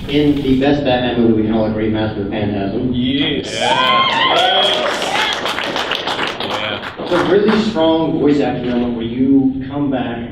In the best Batman movie, we can all agree, Master of the Phantasm. Yes. Yeah. It's a really strong voice acting moment where you come back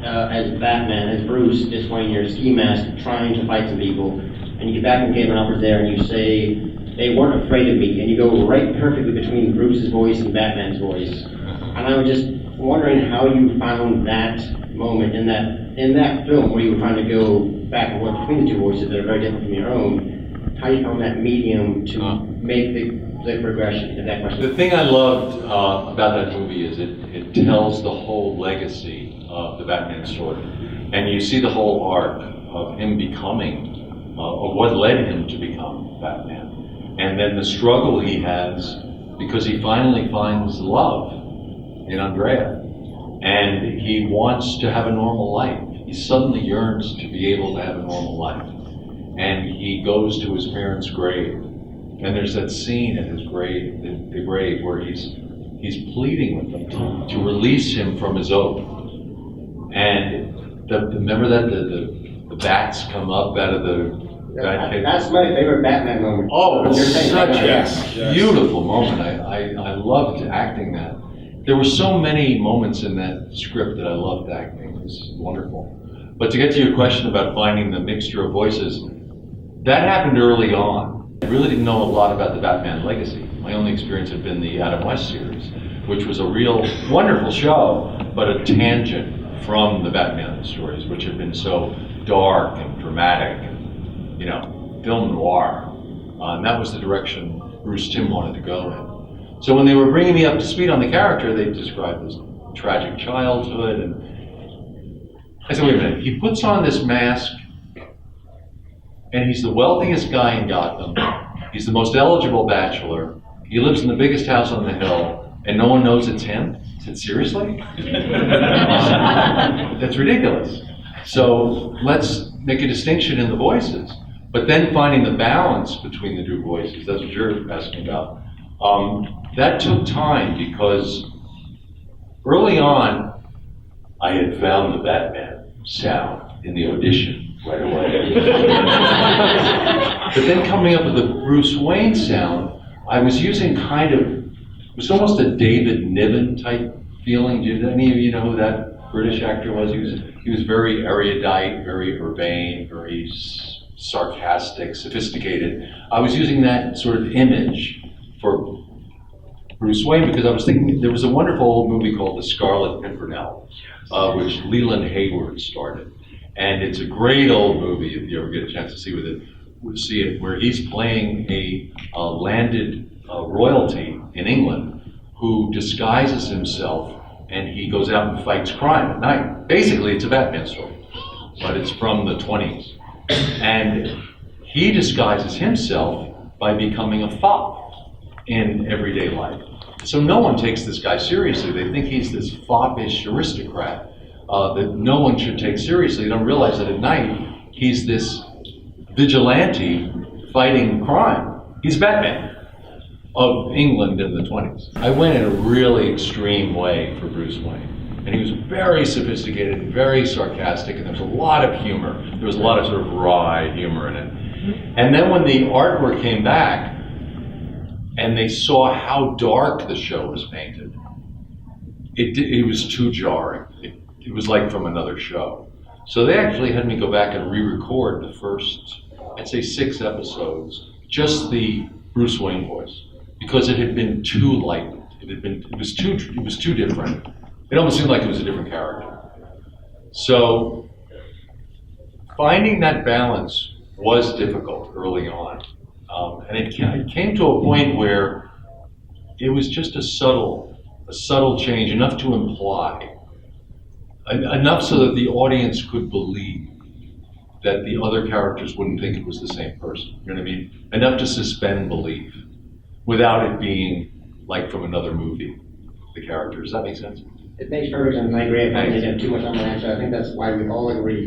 as Batman, as Bruce, just wearing your ski mask, trying to fight some people, and you get back and Caitlin Opper's there, and you say, "They weren't afraid of me," and you go right perfectly between Bruce's voice and Batman's voice. And I was just wondering how you found that moment in that film where you were trying to go back and forth between the two voices that are very different from your own. How you found that medium to make the progression in that question. The thing I loved about that movie is it tells the whole legacy of the Batman story, and you see the whole arc of him becoming, of what led him to become Batman, and then the struggle he has because he finally finds love in Andrea, and he wants to have a normal life. He suddenly yearns to be able to have a normal life, and he goes to his parents' grave, and there's that scene at his grave, the grave, where he's pleading with them to release him from his oath. And remember that the bats come up out of the Batcave? That's my favorite Batman moment. Oh, it's such a beautiful moment. I loved acting that. There were so many moments in that script that I loved acting. It was wonderful. But to get to your question about finding the mixture of voices, that happened early on. I really didn't know a lot about the Batman legacy. My only experience had been the Adam West series, which was a real wonderful show, but a tangent from the Batman stories, which had been so dark and dramatic and, film noir. And that was the direction Bruce Timm wanted to go in. So when they were bringing me up to speed on the character, they described his tragic childhood, and I said, wait a minute, he puts on this mask, and he's the wealthiest guy in Gotham, he's the most eligible bachelor, he lives in the biggest house on the hill, and no one knows it's him? I said, seriously? That's ridiculous. So let's make a distinction in the voices. But then finding the balance between the two voices, that's what you're asking about. That took time because early on, I had found the Batman sound in the audition right away. But then coming up with the Bruce Wayne sound, I was using it was almost a David Niven type feeling. Did any of you know who that British actor was? He was very erudite, very urbane, very sarcastic, sophisticated. I was using that sort of image for Bruce Wayne because I was thinking there was a wonderful old movie called The Scarlet Pimpernel, which Leland Hayward started. And it's a great old movie if you ever get a chance to see it, where he's playing a landed royalty in England who disguises himself and he goes out and fights crime at night. Basically, it's a Batman story, but it's from the 20s. And he disguises himself by becoming a fop in everyday life. So no one takes this guy seriously. They think he's this foppish aristocrat that no one should take seriously. They don't realize that at night, he's this vigilante fighting crime. He's Batman of England in the 20s. I went in a really extreme way for Bruce Wayne. And he was very sophisticated, very sarcastic, and there was a lot of humor. There was a lot of sort of wry humor in it. And then when the artwork came back, and they saw how dark the show was painted, it was too jarring. It was like from another show. So they actually had me go back and re-record the first, I'd say 6 episodes, just the Bruce Wayne voice, because it had been too lightened. It was too different. It almost seemed like it was a different character. So finding that balance was difficult early on. And it came to a point where it was just a subtle change, enough to imply, enough so that the audience could believe that the other characters wouldn't think it was the same person. You know what I mean? Enough to suspend belief without it being like from another movie, the character. Does that make sense? It makes perfect sense. I agree. If I didn't have too much on my answer, I think that's why we all agree.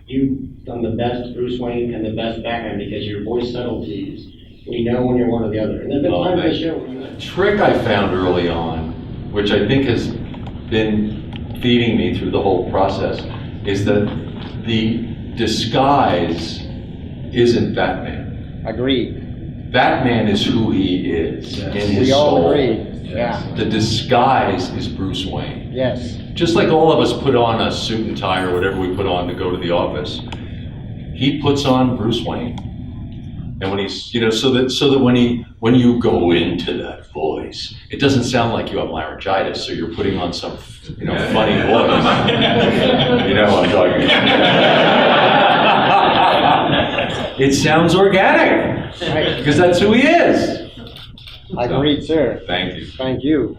You've done the best Bruce Wayne and the best Batman because your voice subtleties, we know when you're one or the other. And there's been times in the show where a trick I found early on, which I think has been feeding me through the whole process, is that the disguise isn't Batman. Agreed. Batman is who he is in his We all soul. agree. Yeah. The disguise is Bruce Wayne. Yes. Just like all of us put on a suit and tie or whatever we put on to go to the office, he puts on Bruce Wayne. And when he's, so that when you go into that voice, it doesn't sound like you have laryngitis, so you're putting on some, funny voice. You know what I'm talking about. It sounds organic, Right. because that's who he is. Agreed, sir. Thank you. Thank you.